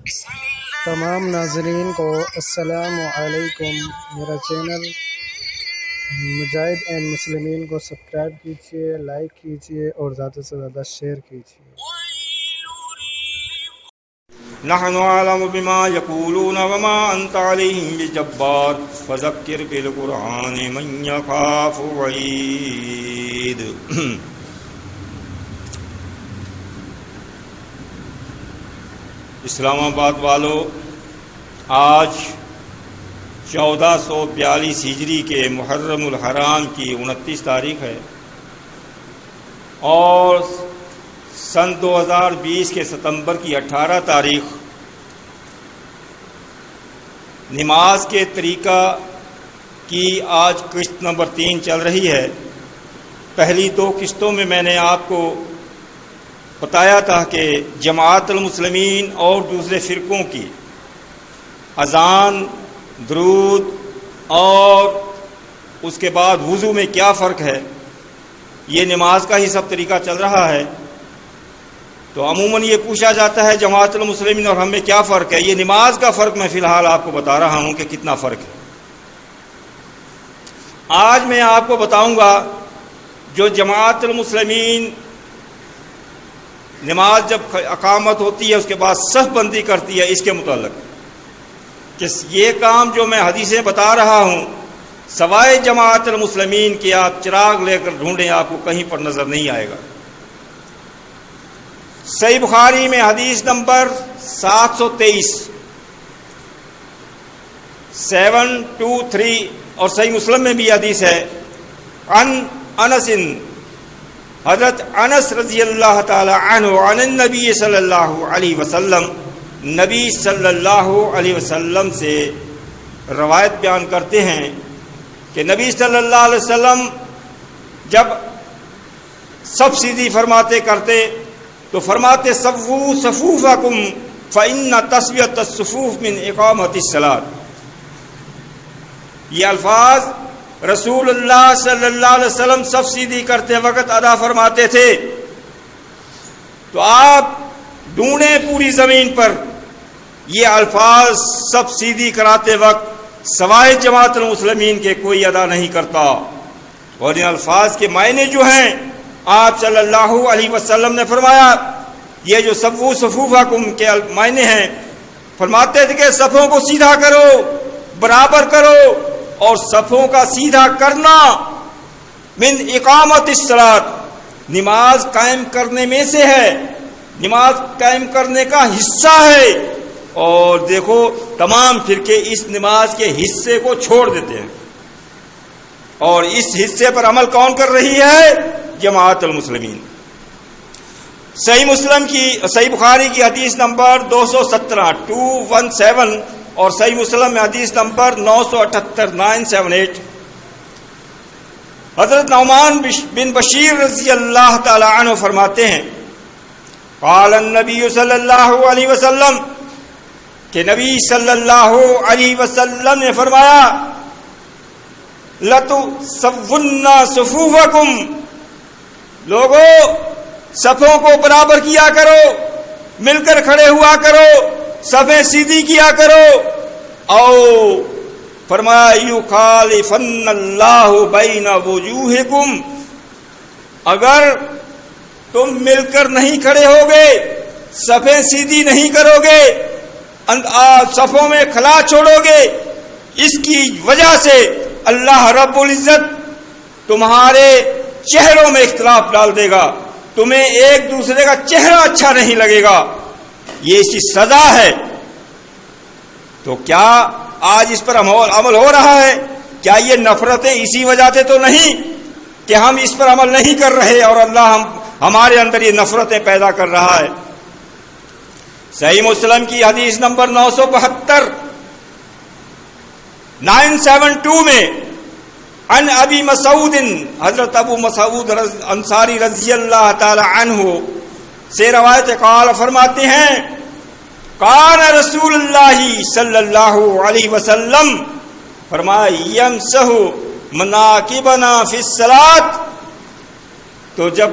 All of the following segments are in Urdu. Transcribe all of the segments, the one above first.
تمام ناظرین کو السلام علیکم۔ میرا چینل مجاہد اینڈ مسلمین کو سبسکرائب کیجیے، لائک کیجیے اور زیادہ سے زیادہ شیئر کیجیے۔ نحن اعلم بما يقولون وما انت عليهم بجبار فذكر بالقرآن من يخاف وعید۔ اسلام آباد والو، آج 1442 ہجری کے محرم الحرام کی 29 تاریخ ہے اور سن 2020 کے ستمبر کی 18 تاریخ نماز کے طریقہ کی آج قسط نمبر 3 چل رہی ہے۔ پہلی 2 قسطوں میں میں نے آپ کو بتایا تھا کہ جماعت المسلمین اور دوسرے فرقوں کی اذان، درود اور اس کے بعد وضو میں کیا فرق ہے۔ یہ نماز کا ہی سب طریقہ چل رہا ہے، تو عموماً یہ پوچھا جاتا ہے جماعت المسلمین اور ہم میں کیا فرق ہے۔ یہ نماز کا فرق میں فی الحال آپ کو بتا رہا ہوں کہ کتنا فرق ہے۔ آج میں آپ کو بتاؤں گا جو جماعت المسلمین نماز جب اقامت ہوتی ہے اس کے بعد صف بندی کرتی ہے، اس کے متعلق کہ یہ کام جو میں حدیثیں بتا رہا ہوں سوائے جماعت المسلمین کے آپ چراغ لے کر ڈھونڈیں آپ کو کہیں پر نظر نہیں آئے گا۔ صحیح بخاری میں حدیث نمبر 723 723 اور صحیح مسلم میں بھی حدیث ہے عن انس، حضرت انس رضی اللہ تعالی عنہ عن النبی صلی اللہ علیہ وسلم، نبی صلی اللہ علیہ وسلم سے روایت بیان کرتے ہیں کہ نبی صلی اللہ علیہ وسلم جب صف سیدھی فرماتے کرتے تو فرماتے سووا صفوفکم فإن تسویۃ الصفوف من اقامۃ الصلاۃ۔ یہ الفاظ رسول اللہ صلی اللہ علیہ وسلم صف سیدھی کرتے وقت ادا فرماتے تھے، تو آپ ڈھونڈیں پوری زمین پر یہ الفاظ صف سیدھی کراتے وقت سوائے جماعت المسلمین کے کوئی ادا نہیں کرتا۔ اور ان الفاظ کے معنی جو ہیں آپ صلی اللہ علیہ وسلم نے فرمایا، یہ جو سووا صفوفکم کے معنی ہیں، فرماتے تھے کہ صفوں کو سیدھا کرو، برابر کرو، اور صفوں کا سیدھا کرنا من اقامت الصلاۃ، نماز قائم کرنے میں سے ہے، نماز قائم کرنے کا حصہ ہے۔ اور دیکھو تمام فرقے اس نماز کے حصے کو چھوڑ دیتے ہیں، اور اس حصے پر عمل کون کر رہی ہے؟ جماعت المسلمین۔ صحیح بخاری کی حدیث نمبر 217 217 اور صحیح مسلم میں حدیث نمبر 978 978 حضرت نعمان بن بشیر رضی اللہ تعالی عنہ فرماتے ہیں قال النبی صلی اللہ علیہ وسلم، کہ نبی صلی اللہ علیہ وسلم نے فرمایا لَتُسَوُّنَّ صُفُوفَكُمْ، لوگو صفوں کو برابر کیا کرو، مل کر کھڑے ہوا کرو، صفیں سیدھی کیا کرو۔ او فرمایا یخالفن اللہ بین وجوہکم، اگر تم مل کر نہیں کھڑے ہوگے، صفیں سیدھی نہیں کرو گے، صفوں میں خلا چھوڑو گے، اس کی وجہ سے اللہ رب العزت تمہارے چہروں میں اختلاف ڈال دے گا، تمہیں ایک دوسرے کا چہرہ اچھا نہیں لگے گا، یہ اس کی سزا ہے۔ تو کیا آج اس پر عمل ہو رہا ہے؟ کیا یہ نفرتیں اسی وجہ سے تو نہیں کہ ہم اس پر عمل نہیں کر رہے اور اللہ ہمارے اندر یہ نفرتیں پیدا کر رہا ہے؟ صحیح مسلم کی حدیث نمبر 972 972 میں عن ابی مسعود، حضرت ابو مسعود انصاری رضی اللہ تعالی عنہ سے روایت قال فرماتے ہیں کان رسول اللہ صلی اللہ علیہ وسلم، فرمایا یمسح مناکبنا فی الصلاۃ، تو جب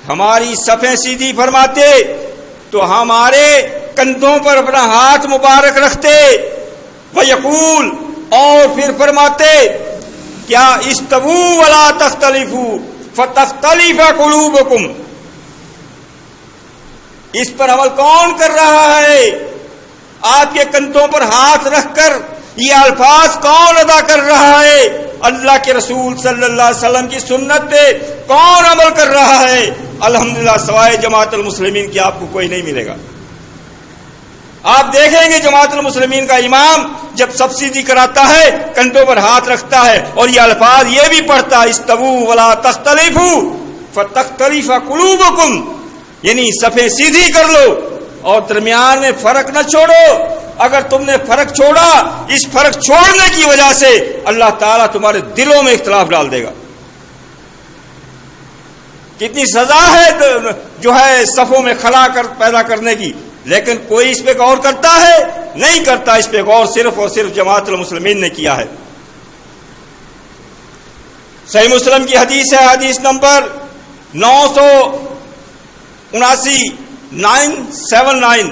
ہماری صفیں سیدھی فرماتے تو ہمارے کندھوں پر اپنا ہاتھ مبارک رکھتے، وَيَقُول، اور پھر فرماتے کیا استووا ولا تختلفوا فتختلف قلوبکم. اس پر عمل کون کر رہا ہے؟ آپ کے کندھوں پر ہاتھ رکھ کر یہ الفاظ کون ادا کر رہا ہے؟ اللہ کے رسول صلی اللہ علیہ وسلم کی سنت پہ کون عمل کر رہا ہے؟ الحمدللہ سوائے جماعت المسلمین کی آپ کو کوئی نہیں ملے گا. آپ دیکھیں گے جماعت المسلمین کا امام جب صف سیدھی کراتا ہے کندھوں پر ہاتھ رکھتا ہے اور یہ الفاظ یہ بھی پڑھتا ہے استووا ولا تختلفوا فتختلف قلوبکم، یعنی صفیں سیدھی کر لو اور درمیان میں فرق نہ چھوڑو. اگر تم نے فرق چھوڑا، اس فرق چھوڑنے کی وجہ سے اللہ تعالیٰ تمہارے دلوں میں اختلاف ڈال دے گا. کتنی سزا ہے جو ہے صفوں میں خلا پیدا کرنے کی، لیکن کوئی اس پہ غور کرتا ہے؟ نہیں کرتا. اس پہ غور صرف اور صرف جماعت المسلمین نے کیا ہے. صحیح مسلم کی حدیث ہے، حدیث نمبر 979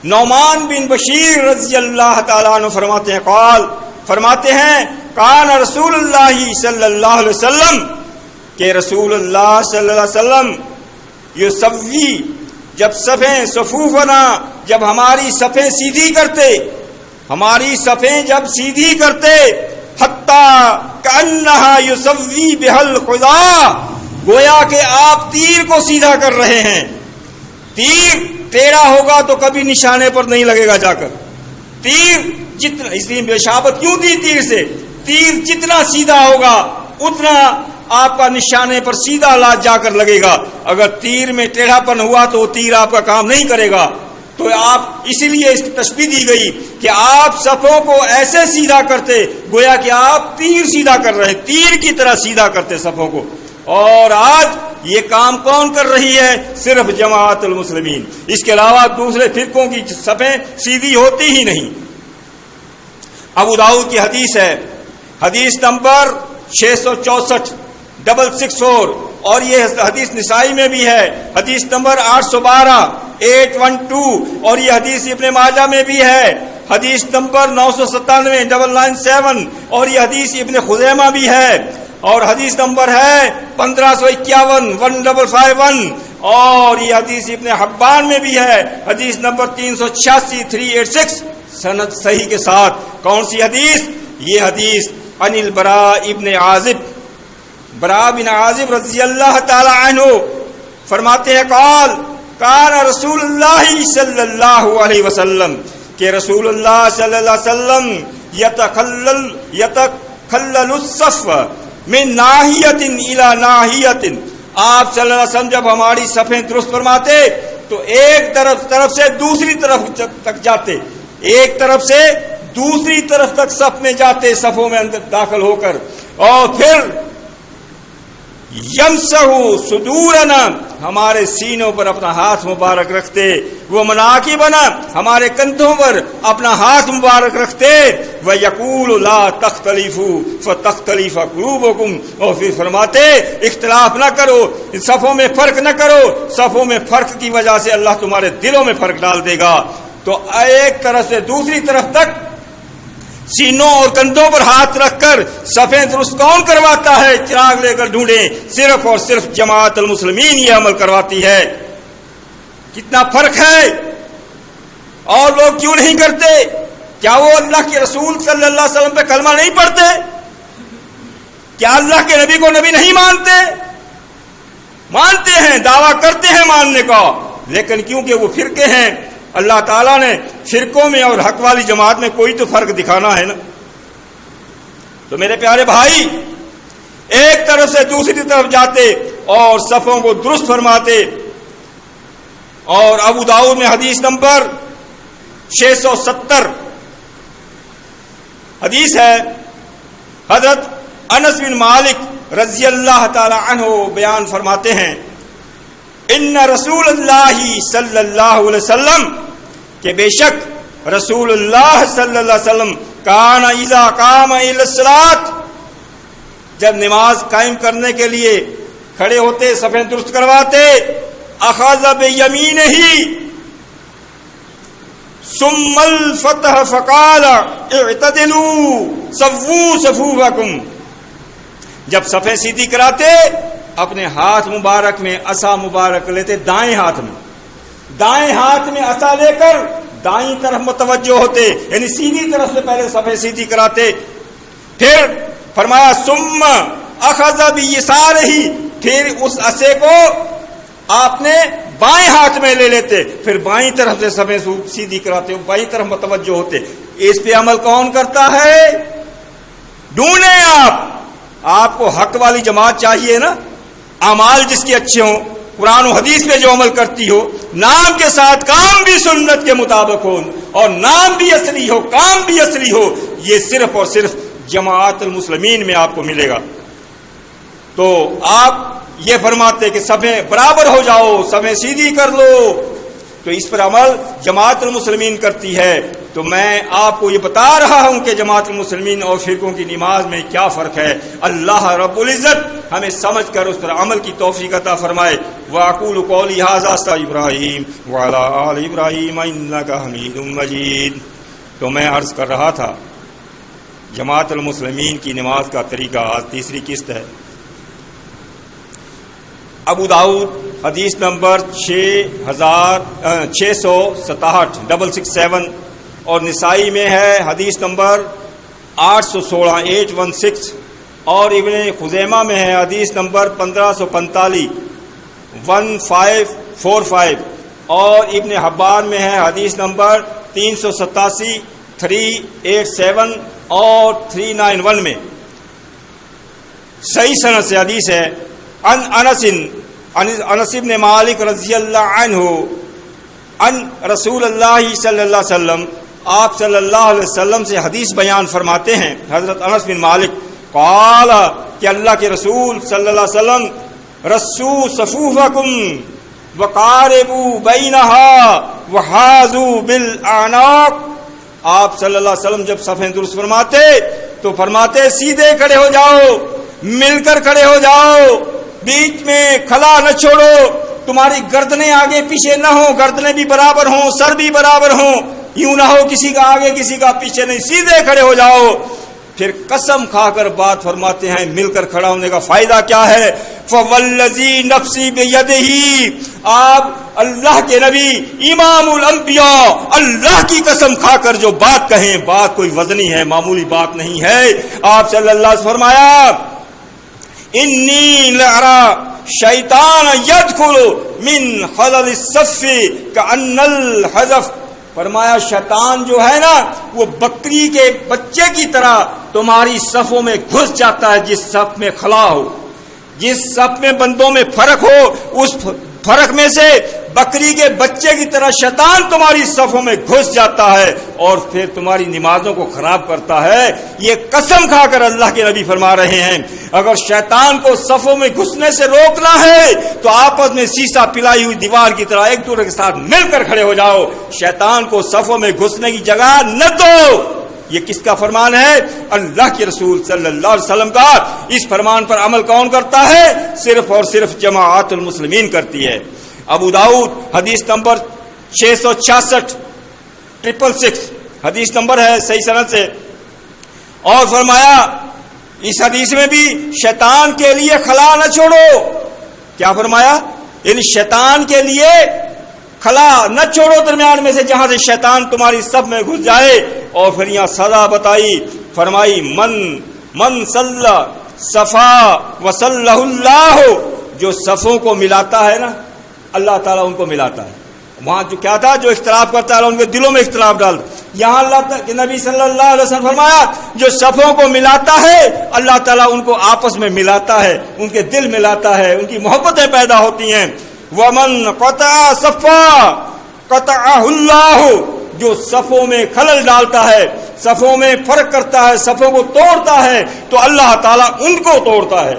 نعمان بن بشیر رضی اللہ تعالیٰ عنہ فرماتے ہیں فرماتے ہیں کان رسول اللہ صلی اللہ علیہ وسلم، کہ رسول اللہ صلی اللہ علیہ وسلم یسوی، جب صفیں صفوفنا، جب ہماری صفیں سیدھی کرتے، ہماری صفیں جب سیدھی کرتے، حتیٰ کأنہا یسوی بہل خدا، گویا کہ آپ تیر کو سیدھا کر رہے ہیں. تیر ٹیڑھا ہوگا تو کبھی نشانے پر نہیں لگے گا جا کر. تیر جتنا، اس لیے بشابت کیوں دی تیر سے؟ تیر جتنا سیدھا ہوگا اتنا آپ کا نشانے پر سیدھا لات جا کر لگے گا. اگر تیر میں ٹیڑھا پن ہوا تو وہ تیر آپ کا کام نہیں کرے گا. تو آپ اسی لیے اس کی تشبیہ دی گئی کہ آپ صفوں کو ایسے سیدھا کرتے گویا کہ آپ تیر سیدھا کر رہے، تیر کی طرح سیدھا کرتے صفوں کو. اور آج یہ کام کون کر رہی ہے؟ صرف جماعت المسلمین. اس کے علاوہ دوسرے فرقوں کی صفیں سیدھی ہوتی ہی نہیں. ابو داؤد کی حدیث ہے، حدیث نمبر 664 اور یہ حدیث نسائی میں بھی ہے، حدیث نمبر 812 اور یہ حدیث ابن ماجہ میں بھی ہے، حدیث نمبر 997 اور یہ حدیث ابن خزیمہ بھی ہے، اور حدیث نمبر ہے 1551 اور یہ حدیث ابن حبان میں بھی ہے، حدیث نمبر 386 سند صحیح کے ساتھ. کون سی حدیث؟ یہ حدیث عن البراء ابن عازب، براء بن عازب رضی اللہ تعالی عنہ فرماتے ہیں کان رسول اللہ صلی اللہ علیہ وسلم، کہ رسول اللہ صلی اللہ علیہ وسلم یتخلل الصف من ناحیت الی ناحیت، آپ صلی اللہ علیہ وسلم جب ہماری صفیں درست فرماتے تو ایک طرف سے دوسری طرف تک جاتے، ایک طرف سے دوسری طرف تک صف میں جاتے، صفوں میں اندر داخل ہو کر، اور پھر یمسح صدورنا، ہمارے سینوں پر اپنا ہاتھ مبارک رکھتے، وہ مناکبنا، ہمارے کندھوں پر اپنا ہاتھ مبارک رکھتے، وَيَقُولُ لَا تَخْتَلِفُوا فَتَخْتَلِفَ قُلُوبُكُمْ، اور پھر فرماتے اختلاف نہ کرو، صفوں میں فرق نہ کرو، صفوں میں فرق کی وجہ سے اللہ تمہارے دلوں میں فرق ڈال دے گا. تو ایک طرف سے دوسری طرف تک سینوں اور کندھوں پر ہاتھ رکھ کر صفیں درست کون کرواتا ہے؟ چراغ لے کر ڈھونڈیں، صرف اور صرف جماعت المسلمین یہ عمل کرواتی ہے. کتنا فرق ہے، اور لوگ کیوں نہیں کرتے؟ کیا وہ اللہ کے رسول صلی اللہ علیہ وسلم پہ کلمہ نہیں پڑھتے؟ کیا اللہ کے نبی کو نبی نہیں مانتے؟ مانتے ہیں، دعویٰ کرتے ہیں ماننے کا، لیکن کیونکہ وہ فرقے ہیں، اللہ تعالیٰ نے فرقوں میں اور حق والی جماعت میں کوئی تو فرق دکھانا ہے نا. تو میرے پیارے بھائی، ایک طرف سے دوسری طرف جاتے اور صفوں کو درست فرماتے. اور ابو داؤد میں حدیث نمبر 670 حدیث ہے، حضرت انس بن مالک رضی اللہ تعالی عنہ بیان فرماتے ہیں، ان رسول اللہ صلی اللہ علیہ وسلم، کہ بے شک رسول اللہ صلی اللہ علیہ وسلم کان اذا قام الی الصلاۃ، جب نماز قائم کرنے کے لیے کھڑے ہوتے، صفیں درست کرواتے، اخذ بیمینہ، ثم الفتح فقال اعتدلوا سووا صفوفکم. جب صفیں سیدھی کراتے اپنے ہاتھ مبارک میں عصا مبارک لیتے، دائیں ہاتھ میں عصا لے کر دائیں طرف متوجہ ہوتے، یعنی سیدھی طرف سے پہلے صفیں سیدھی کراتے. پھر فرمایا ثم اخذ بیسارہ، پھر اس عصے کو آپ نے بائیں ہاتھ میں لے لیتے، پھر بائیں طرف سے صفیں سیدھی کراتے، بائیں طرف متوجہ ہوتے. اس پہ عمل کون کرتا ہے؟ ڈھونڈیں آپ کو حق والی جماعت چاہیے نا، اعمال جس کے اچھے ہوں، قرآن و حدیث پہ جو عمل کرتی ہو، نام کے ساتھ کام بھی سنت کے مطابق ہو، اور نام بھی اصلی ہو، کام بھی اصلی ہو. یہ صرف اور صرف جماعت المسلمین میں آپ کو ملے گا. تو آپ یہ فرماتے کہ صفیں برابر ہو جاؤ، صفیں سیدھی کر لو، تو اس پر عمل جماعت المسلمین کرتی ہے. تو میں آپ کو یہ بتا رہا ہوں کہ جماعت المسلمین اور فرقوں کی نماز میں کیا فرق ہے. اللہ رب العزت ہمیں سمجھ کر اس پر عمل کی توفیق عطا فرمائے. وَأَقُولُ قَوْلِي هَٰذَا أَسْتَغْفِرُ إِبْرَاہِيمَ وَعَلَىٰ آلِ إِبْرَاہِيمَ إِنَّكَ حَمِیدٌ مَجِیدٌ. تو میں عرض کر رہا تھا جماعت المسلمین کی نماز کا طریقہ. آج تیسری قسط ہے. ابو داؤد حدیث نمبر 667 اور نسائی میں ہے حدیث نمبر 816 816، اور ابن خزیمہ میں ہے حدیث نمبر 1545 1545، اور ابن حبان میں ہے حدیث نمبر 387 387 اور 391 میں. صحیح سند سے حدیث ہے. انس بن مالک رضی اللہ عنہ ان رسول اللہ صلی اللہ علیہ وسلم، آپ صلی اللہ علیہ وسلم سے حدیث بیان فرماتے ہیں حضرت انس بن مالک، قال کہ اللہ کے رسول صلی اللہ علیہ وسلم رسو صفوفکم وقاربوا بینہا وحاذوا بالاعناق. آپ صلی اللہ علیہ وسلم جب صفیں درست فرماتے تو فرماتے سیدھے کھڑے ہو جاؤ، مل کر کھڑے ہو جاؤ، بیچ میں خلا نہ چھوڑو، تمہاری گردنیں آگے پیچھے نہ ہوں، گردنیں بھی برابر ہوں، سر بھی برابر ہوں، یوں نہ ہو کسی کا آگے کسی کا پیچھے نہیں، سیدھے کھڑے ہو جاؤ. پھر قسم کھا کر بات فرماتے ہیں مل کر کھڑا ہونے کا فائدہ کیا ہے. فوالذی نفسی بیدہ، آپ اللہ کے نبی امام الانبیاء اللہ کی قسم کھا کر جو بات کہیں، بات کوئی وزنی ہے، معمولی بات نہیں ہے. آپ صلی اللہ علیہ وسلم فرمایا انی لارا شیطان یدخل من خلل الصف کأن الحذف. فرمایا شیطان جو ہے نا وہ بکری کے بچے کی طرح تمہاری صفوں میں گھس جاتا ہے. جس صف میں خلا ہو، جس صف میں بندوں میں فرق ہو، اس فرق میں سے بکری کے بچے کی طرح شیطان تمہاری صفوں میں گھس جاتا ہے اور پھر تمہاری نمازوں کو خراب کرتا ہے. یہ قسم کھا کر اللہ کے نبی فرما رہے ہیں اگر شیطان کو صفوں میں گھسنے سے روکنا ہے تو آپس میں سیسا پلائی ہوئی دیوار کی طرح ایک دوسرے کے ساتھ مل کر کھڑے ہو جاؤ، شیطان کو صفوں میں گھسنے کی جگہ نہ دو. یہ کس کا فرمان ہے؟ اللہ کے رسول صلی اللہ علیہ وسلم کا. اس فرمان پر عمل کون کرتا ہے؟ صرف اور صرف جماعت المسلمین کرتی ہے. ابو داؤد حدیث نمبر 666 666 حدیث نمبر ہے صحیح سند سے. اور فرمایا اس حدیث میں بھی شیطان کے لیے خلا نہ چھوڑو. کیا فرمایا؟ یعنی شیطان کے لیے خلا نہ چھوڑو درمیان میں سے جہاں سے شیطان تمہاری صف میں گھس جائے. اور پھر یہاں سزا بتائی، فرمائی من صلی صفا وصلہ اللہ، جو صفوں کو ملاتا ہے نا اللہ تعالیٰ ان کو ملاتا ہے. وہاں جو کیا تھا جو اختلاف کرتا ہے ان کے دلوں میں اختلاف ڈال. یہاں اللہ کے نبی صلی اللہ علیہ وسلم فرمایا جو صفوں کو ملاتا ہے اللہ تعالیٰ ان کو آپس میں ملاتا ہے، ان کے دل ملاتا ہے، ان کی محبتیں پیدا ہوتی ہیں. ومن قطع صفا قطعہ اللہ، جو صفوں میں خلل ڈالتا ہے، صفوں میں فرق کرتا ہے، صفوں کو توڑتا ہے تو اللہ تعالیٰ ان کو توڑتا ہے.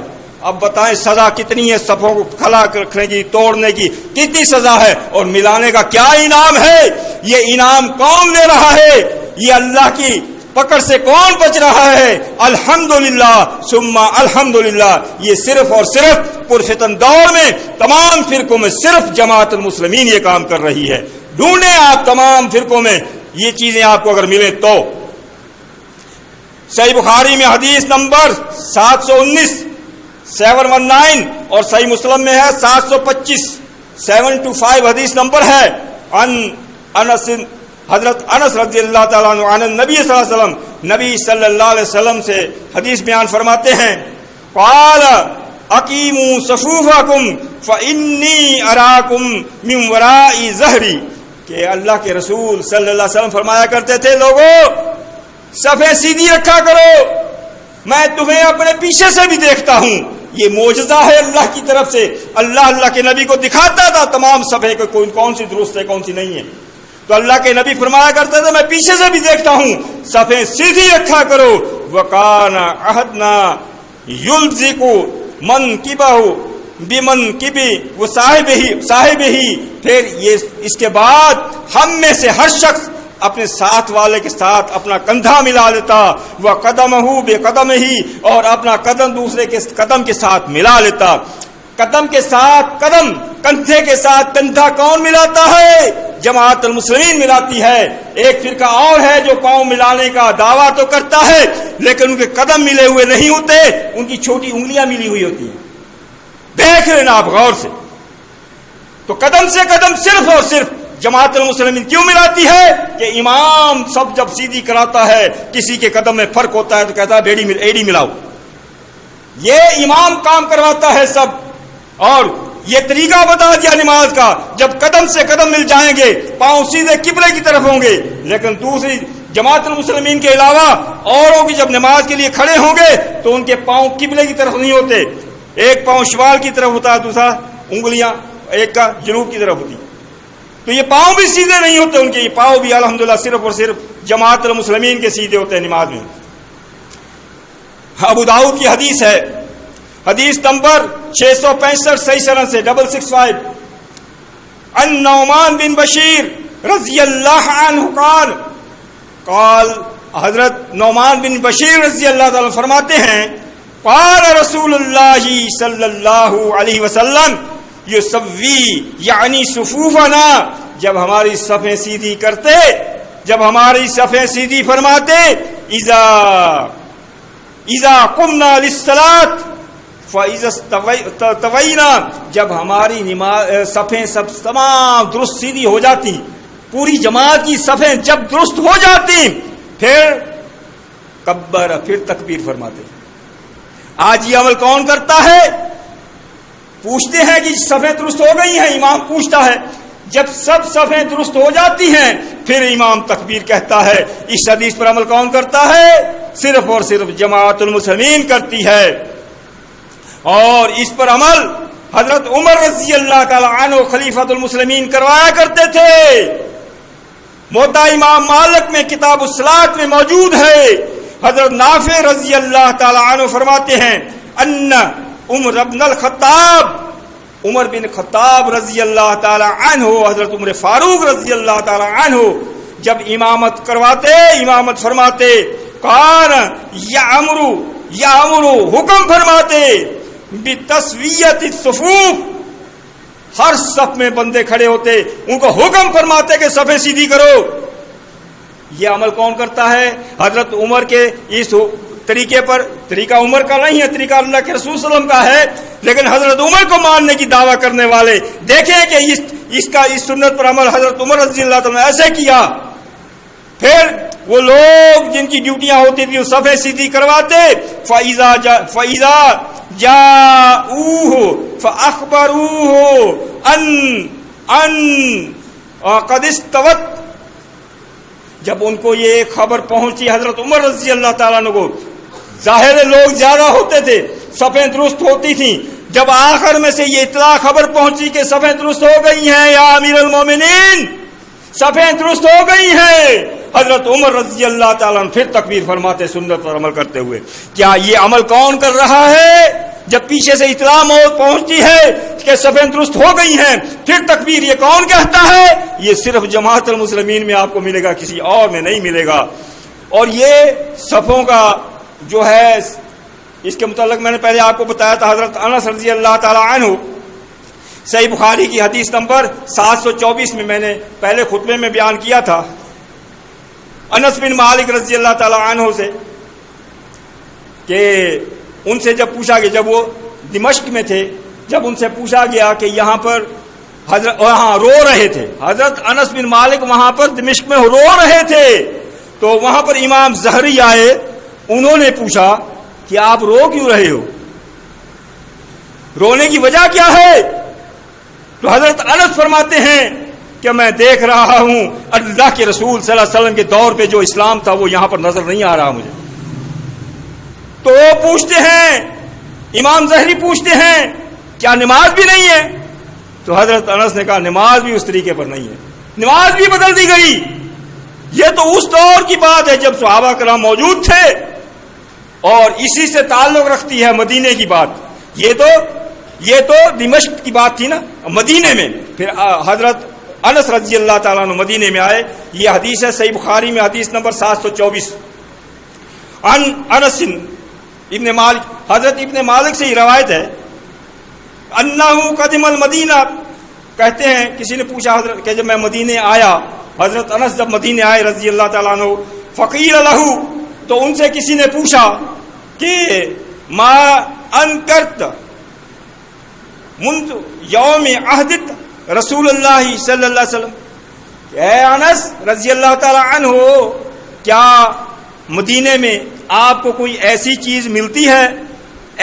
اب بتائیں سزا کتنی ہے؟ صفوں کو کھلا رکھنے کی، توڑنے کی کتنی سزا ہے، اور ملانے کا کیا انعام ہے؟ یہ انعام کون دے رہا ہے؟ یہ اللہ کی پکڑ سے کون بچ رہا ہے؟ الحمدللہ ثم الحمدللہ. یہ صرف اور صرف پرفتن دور میں تمام فرقوں میں صرف جماعت المسلمین یہ کام کر رہی ہے. ڈھونڈیں آپ تمام فرقوں میں یہ چیزیں آپ کو اگر ملے تو۔ صحیح بخاری میں حدیث نمبر 719 719 اور صحیح مسلم میں ہے 725 725 حدیث نمبر ہے۔ انس حضرت انس رضی اللہ تعالیٰ عنہ عن النبی صلی اللہ علیہ وسلم، نبی صلی اللہ علیہ وسلم سے حدیث بیان فرماتے ہیں، قال اقیموا صفوفکم فانی اراکم من وراء ظہری، کہ اللہ کے رسول صلی اللہ علیہ وسلم فرمایا کرتے تھے، لوگوں صفیں سیدھی رکھا کرو، میں تمہیں اپنے پیچھے سے بھی دیکھتا ہوں۔ یہ معجزہ ہے اللہ کی طرف سے، اللہ کے نبی کو دکھاتا تھا تمام صفیں کو کون سی درست ہے کون سی نہیں ہے، تو اللہ کے نبی فرمایا کرتے تھے میں پیچھے سے بھی دیکھتا ہوں، صفیں سیدھی رکھا کرو۔ وَقَانَ عَهْدْنَا يُلْزِقُ مَنْكِبَهُ بِمَنْكِبِ وَصَاحِبِهِ، پھر یہ اس کے بعد ہم میں سے ہر شخص اپنے ساتھ والے کے ساتھ اپنا کندھا ملا لیتا، وَقَدَمَهُ بِقَدَمِهِ، اور اپنا قدم دوسرے کے قدم کے ساتھ ملا لیتا۔ قدم کے ساتھ قدم، کندھے کے ساتھ کندھا کون ملاتا ہے؟ جماعت المسلمین ملاتی ہے۔ ایک فرقہ اور ہے جو پاؤں ملانے کا دعویٰ تو کرتا ہے لیکن ان کے قدم ملے ہوئے نہیں ہوتے، ان کی چھوٹی انگلیاں ملی ہوئی ہوتی ہیں۔ دیکھ لینا آپ غور سے، تو قدم سے قدم صرف اور صرف جماعت المسلمین کیوں ملاتی ہے کہ امام سب جب سیدھی کراتا ہے کسی کے قدم میں فرق ہوتا ہے تو کہتا ہے ایڑی ملاؤ، یہ امام کام کرواتا ہے سب، اور یہ طریقہ بتا دیا نماز کا، جب قدم سے قدم مل جائیں گے پاؤں سیدھے قبلے کی طرف ہوں گے، لیکن دوسری جماعت المسلمین کے علاوہ اوروں کی جب نماز کے لیے کھڑے ہوں گے تو ان کے پاؤں قبلے کی طرف نہیں ہوتے، ایک پاؤں شمال کی طرف ہوتا ہے، دوسرا انگلیاں ایک کا جنوب کی طرف ہوتی، تو یہ پاؤں بھی سیدھے نہیں ہوتے ان کے، یہ پاؤں بھی الحمدللہ صرف اور صرف جماعت المسلمین کے سیدھے ہوتے ہیں نماز میں۔ ابو داؤد کی حدیث ہے، حدیث نمبر 665 صحیح سند سے 665، عن نعمان بن بشیر رضی اللہ عنہ قال حضرت نعمان بن بشیر رضی اللہ تعالی فرماتے ہیں، قال رسول اللہ صلی اللہ علیہ وسلم یسوی یعنی صفوفنا، جب ہماری صفیں سیدھی کرتے، جب ہماری صفیں سیدھی فرماتے، اذا قمنا للصلاۃ فاذا طوینا، جب ہماری صفیں سب تمام درست سیدھی ہو جاتی، پوری جماعت کی صفیں جب درست ہو جاتی، پھر کبر، پھر تکبیر فرماتے۔ آج یہ عمل کون کرتا ہے؟ پوچھتے ہیں کہ صفیں درست ہو گئی ہیں، امام پوچھتا ہے، جب سب صفیں درست ہو جاتی ہیں پھر امام تکبیر کہتا ہے۔ اس حدیث پر عمل کون کرتا ہے؟ صرف اور صرف جماعت المسلمین کرتی ہے، اور اس پر عمل حضرت عمر رضی اللہ تعالی عنہ خلیفۃ المسلمین کروایا کرتے تھے۔ موطا امام مالک میں کتاب الصلاۃ میں موجود ہے، حضرت نافع رضی اللہ تعالی عنہ فرماتے ہیں، ان عمر بن الخطاب، عمر بن خطاب رضی اللہ تعالی عنہ، حضرت عمر فاروق رضی اللہ تعالی عنہ جب امامت کرواتے، امامت فرماتے، کان یامرو حکم فرماتے بتسویۃ الصفوف، ہر صف میں بندے کھڑے ہوتے، ان کو حکم فرماتے کہ صفیں سیدھی کرو۔ یہ عمل کون کرتا ہے؟ حضرت عمر کے اس طریقے پر، طریقہ عمر کا نہیں ہے، طریقہ اللہ کے رسول صلی اللہ علیہ وسلم کا ہے، لیکن حضرت عمر کو ماننے کی دعویٰ کرنے والے دیکھیں کہ اس سنت پر عمل حضرت عمر رضی اللہ تعالیٰ نے ایسے کیا۔ پھر وہ لوگ جن کی ڈیوٹیاں ہوتی تھی وہ صفیں سیدھی کرواتے، فَإِذَا جَاءُوهُ فَأَخْبَرُوهُ أَن قَدِ اسْتَوَتْ، جب ان کو یہ خبر پہنچی حضرت عمر رضی اللہ تعالیٰ عنہ کو، ظاہر لوگ زیادہ ہوتے تھے، صفیں درست ہوتی تھیں، جب آخر میں سے یہ اطلاع خبر پہنچی کہ صفیں درست ہو گئی ہیں، یا امیر المومنین صفیں درست ہو گئی ہیں، حضرت عمر رضی اللہ تعالیٰ عنہ پھر تکبیر فرماتے سنت پر عمل کرتے ہوئے۔ کیا یہ عمل کون کر رہا ہے؟ جب پیچھے سے اطلاع پہنچتی ہے کہ صفیں درست ہو گئی ہیں پھر تکبیر، یہ کون کہتا ہے؟ یہ صرف جماعت المسلمین میں آپ کو ملے گا، کسی اور میں نہیں ملے گا۔ اور یہ صفوں کا جو ہے، اس کے متعلق میں نے پہلے آپ کو بتایا تھا، حضرت انس رضی اللہ تعالی عنہ، صحیح بخاری کی حدیث نمبر 724 میں نے پہلے خطبے میں بیان کیا تھا، انس بن مالک رضی اللہ تعالی عنہ سے کہ ان سے جب پوچھا کہ جب وہ دمشق میں تھے، جب ان سے پوچھا گیا کہ یہاں پر حضرت وہاں رو رہے تھے، حضرت انس بن مالک وہاں پر دمشق میں رو رہے تھے، تو وہاں پر امام زہری آئے، انہوں نے پوچھا کہ آپ رو کیوں رہے ہو، رونے کی وجہ کیا ہے؟ تو حضرت انس فرماتے ہیں کہ میں دیکھ رہا ہوں اللہ کے رسول صلی اللہ علیہ وسلم کے دور پہ جو اسلام تھا وہ یہاں پر نظر نہیں آ رہا مجھے۔ تو وہ پوچھتے ہیں، امام زہری پوچھتے ہیں کیا نماز بھی نہیں ہے؟ تو حضرت انس نے کہا نماز بھی اس طریقے پر نہیں ہے، نماز بھی بدل دی گئی۔ یہ تو اس دور کی بات ہے جب صحابہ کرام موجود تھے، اور اسی سے تعلق رکھتی ہے مدینے کی بات۔ یہ تو دمشق کی بات تھی نا، مدینے میں پھر حضرت انس رضی اللہ تعالیٰ عنہ مدینے میں آئے۔ یہ حدیث ہے صحیح بخاری میں، حدیث نمبر 724، عن انس ابن مالک، حضرت ابن مالک سے یہ روایت ہے، انہو قدم المدینہ، کہتے ہیں کسی نے پوچھا حضرت کہ جب میں مدینے آیا، حضرت انس جب مدینے آئے رضی اللہ تعالیٰ عنہ، فقیل لہو، تو ان سے کسی نے پوچھا کہ ما انکرت منذ یوم عہدت رسول اللہ صلی اللہ علیہ وسلم، اے انس رضی اللہ تعالیٰ عنہ، کیا مدینے میں آپ کو کوئی ایسی چیز ملتی ہے،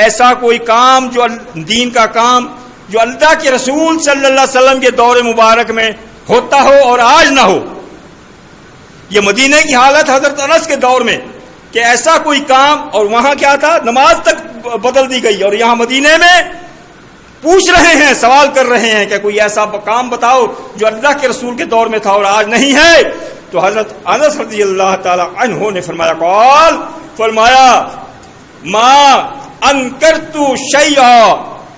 ایسا کوئی کام جو دین کا کام جو اللہ کے رسول صلی اللہ علیہ وسلم کے دور مبارک میں ہوتا ہو اور آج نہ ہو؟ یہ مدینے کی حالت حضرت انس کے دور میں کہ ایسا کوئی کام، اور وہاں کیا تھا، نماز تک بدل دی گئی، اور یہاں مدینے میں پوچھ رہے ہیں، سوال کر رہے ہیں کہ کوئی ایسا کام بتاؤ جو اللہ کے رسول کے دور میں تھا اور آج نہیں ہے۔ تو حضرت انس رضی اللہ تعالی عنہ نے فرمایا ما انکرت شیئا،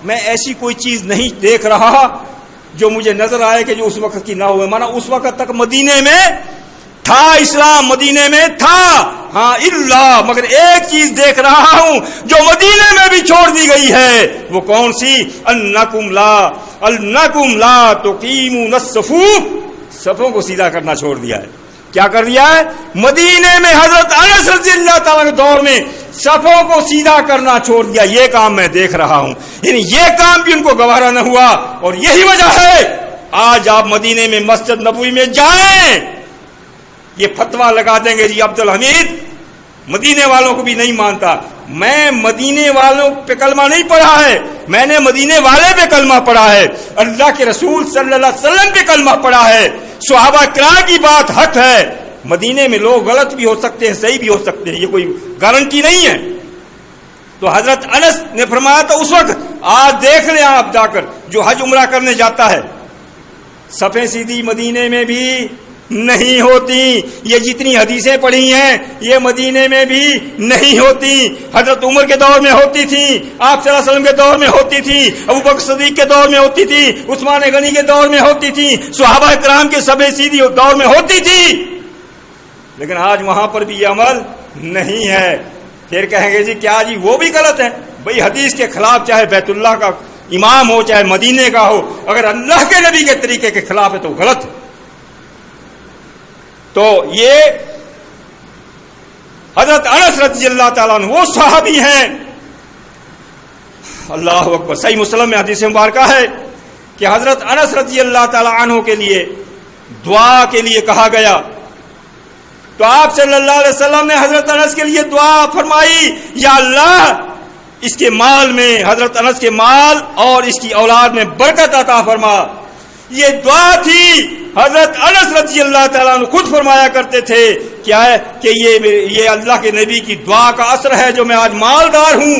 میں ایسی کوئی چیز نہیں دیکھ رہا جو مجھے نظر آئے کہ جو اس وقت کی نہ ہوئے، مانا اس وقت تک مدینے میں تھا، اسلام مدینے میں تھا، ہاں اللہ، مگر ایک چیز دیکھ رہا ہوں جو مدینے میں بھی چھوڑ دی گئی ہے، وہ کون سی؟ انکم لا تقیمون الصفوف، صفوں کو سیدھا کرنا چھوڑ دیا ہے۔ کیا کر دیا ہے؟ مدینے میں حضرت انس رضی اللہ تعالیٰ کے دور میں صفوں کو سیدھا کرنا چھوڑ دیا، یہ کام میں دیکھ رہا ہوں، یعنی یہ کام بھی ان کو گوارا نہ ہوا، اور یہی وجہ ہے آج آپ مدینے میں مسجد نبوی میں جائیں، یہ فتویٰ لگا دیں گے جی عبد الحمید مدینے والوں کو بھی نہیں مانتا، میں مدینے والوں پہ کلمہ نہیں پڑھا ہے، میں نے مدینے والے پہ کلمہ پڑھا ہے، اللہ کے رسول صلی اللہ علیہ وسلم پہ کلمہ پڑھا ہے، صحابہ کرام کی بات حق ہے، مدینے میں لوگ غلط بھی ہو سکتے ہیں، صحیح بھی ہو سکتے ہیں، یہ کوئی گارنٹی نہیں ہے۔ تو حضرت انس نے فرمایا تھا اس وقت، آج دیکھ لیں آپ جا کر جو حج عمرہ کرنے جاتا ہے، صفیں سیدھی مدینے میں بھی نہیں ہوتی، یہ جتنی حدیثیں پڑھی ہیں یہ مدینے میں بھی نہیں ہوتی، حضرت عمر کے دور میں ہوتی تھی، آپ صلی اللہ علیہ وسلم کے دور میں ہوتی تھی، ابوبکر صدیق کے دور میں ہوتی تھی، عثمان غنی کے دور میں ہوتی تھی، صحابہ کرام کے صفیں سیدھی دور میں ہوتی تھی، لیکن آج وہاں پر بھی یہ عمل نہیں ہے۔ پھر کہیں گے جی کیا جی وہ بھی غلط ہے؟ بھئی حدیث کے خلاف چاہے بیت اللہ کا امام ہو چاہے مدینے کا ہو، اگر اللہ کے نبی کے طریقے کے خلاف ہے تو غلط ہے۔ تو یہ حضرت انس رضی اللہ تعالیٰ عنہ وہ صحابی ہیں، اللہ اکبر، صحیح مسلم میں حدیث مبارکہ ہے کہ حضرت انس رضی اللہ تعالیٰ عنہ کے لیے دعا کے لیے کہا گیا، تو آپ صلی اللہ علیہ وسلم نے حضرت انس کے لیے دعا فرمائی، یا اللہ اس کے مال میں، حضرت انس کے مال اور اس کی اولاد میں برکت عطا فرما۔ یہ دعا تھی، حضرت انس رضی اللہ تعالیٰ عنہ خود فرمایا کرتے تھے کیا ہے کہ یہ اللہ کے نبی کی دعا کا اثر ہے جو میں آج مالدار ہوں،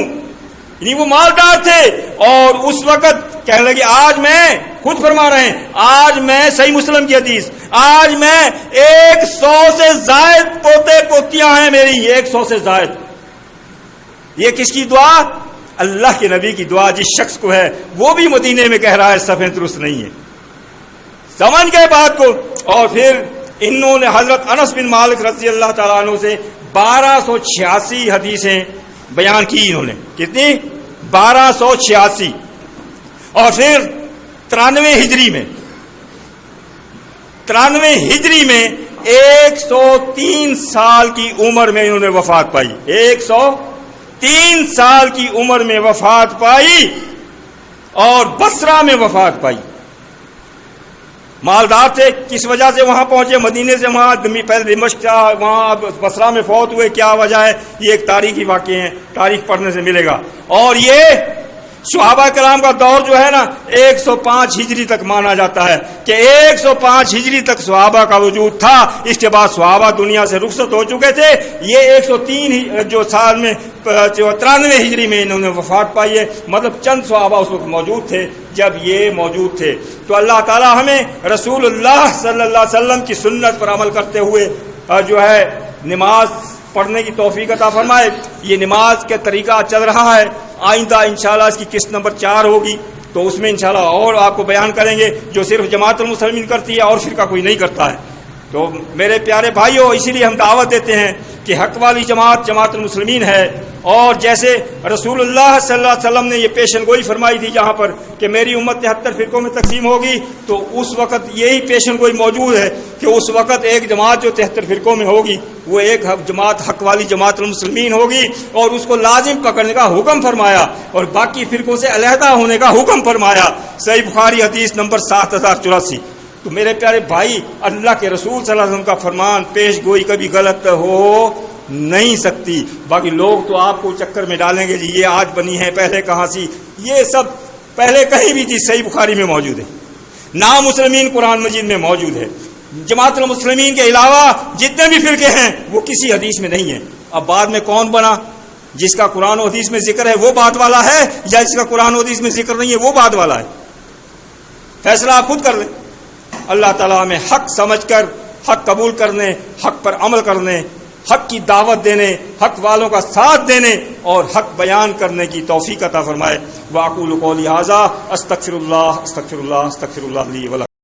یعنی وہ مالدار تھے، اور اس وقت کہنے لگے آج میں خود فرما رہے ہیں، آج میں صحیح مسلم کی حدیث، آج میں 100 سے زائد پوتے پوتیاں ہیں میری، 100 سے زائد۔ یہ کس کی دعا؟ اللہ کے نبی کی دعا، جس شخص کو ہے وہ بھی مدینے میں کہہ رہا ہے صفیں درست نہیں ہے، سمجھ گئے بات کو۔ اور پھر انہوں نے حضرت انس بن مالک رضی اللہ تعالیٰ عنہ سے 1286 حدیثیں بیان کی، انہوں نے کتنی؟ 1286، اور پھر 93 ہجری میں 103 سال کی عمر میں انہوں نے وفات پائی. 103 سال کی عمر میں وفات پائی اور بصرہ میں وفات پائی. مالدار تھے، کس وجہ سے وہاں پہنچے؟ مدینے سے وہاں پہلے دمشق تھا، وہاں بصرہ میں فوت ہوئے. کیا وجہ ہے؟ یہ ایک تاریخی واقعے ہیں، تاریخ پڑھنے سے ملے گا. اور یہ صحابہ کرام کا دور جو ہے نا 105 ہجری تک مانا جاتا ہے کہ 105 ہجری تک صحابہ کا وجود تھا. اس کے بعد صحابہ دنیا سے رخصت ہو چکے تھے. یہ 103 جو سال میں 93 ہجری میں انہوں نے وفات پائی ہے. مطلب چند صحابہ اس وقت موجود تھے جب یہ موجود تھے. تو اللہ تعالی ہمیں رسول اللہ صلی اللہ علیہ وسلم کی سنت پر عمل کرتے ہوئے جو ہے نماز پڑھنے کی توفیق عطا فرمائے. یہ نماز کا طریقہ چل رہا ہے، آئندہ انشاءاللہ اس کی قسط نمبر 4 ہوگی تو اس میں انشاءاللہ اور آپ کو بیان کریں گے جو صرف جماعت المسلمین کرتی ہے اور فرقہ کوئی نہیں کرتا ہے. تو میرے پیارے بھائیوں، اسی لیے ہم دعوت دیتے ہیں کہ حق والی جماعت جماعت المسلمین ہے. اور جیسے رسول اللہ صلی اللہ علیہ وسلم نے یہ پیشن گوئی فرمائی تھی جہاں پر کہ میری امت 73 فرقوں میں تقسیم ہوگی، تو اس وقت یہی پیشن گوئی موجود ہے کہ اس وقت ایک جماعت جو 73 فرقوں میں ہوگی وہ ایک جماعت حق والی جماعت المسلمین ہوگی، اور اس کو لازم پکڑنے کا حکم فرمایا اور باقی فرقوں سے علیحدہ ہونے کا حکم فرمایا. صحیح بخاری حدیث نمبر 7084. تو میرے پیارے بھائی، اللہ کے رسول صلی اللہ علیہ وسلم کا فرمان پیش گوئی کبھی غلط ہو نہیں سکتی. باقی لوگ تو آپ کو چکر میں ڈالیں گے جی یہ آج بنی ہے، پہلے کہاں سی. یہ سب پہلے کہیں بھی تھی، صحیح بخاری میں موجود ہے، نام مسلمین قرآن مجید میں موجود ہے. جماعت المسلمین کے علاوہ جتنے بھی فرقے ہیں وہ کسی حدیث میں نہیں ہیں. اب بعد میں کون بنا؟ جس کا قرآن و حدیث میں ذکر ہے وہ بات والا ہے، یا جس کا قرآن و حدیث میں ذکر نہیں ہے وہ بات والا ہے؟ فیصلہ آپ خود کر لیں. اللہ تعالیٰ ہمیں حق سمجھ کر حق قبول کرنے، حق پر عمل کرنے، حق کی دعوت دینے، حق والوں کا ساتھ دینے اور حق بیان کرنے کی توفیق عطا فرمائے. واقول قولی ھذا استغفر اللہ لی ولکم.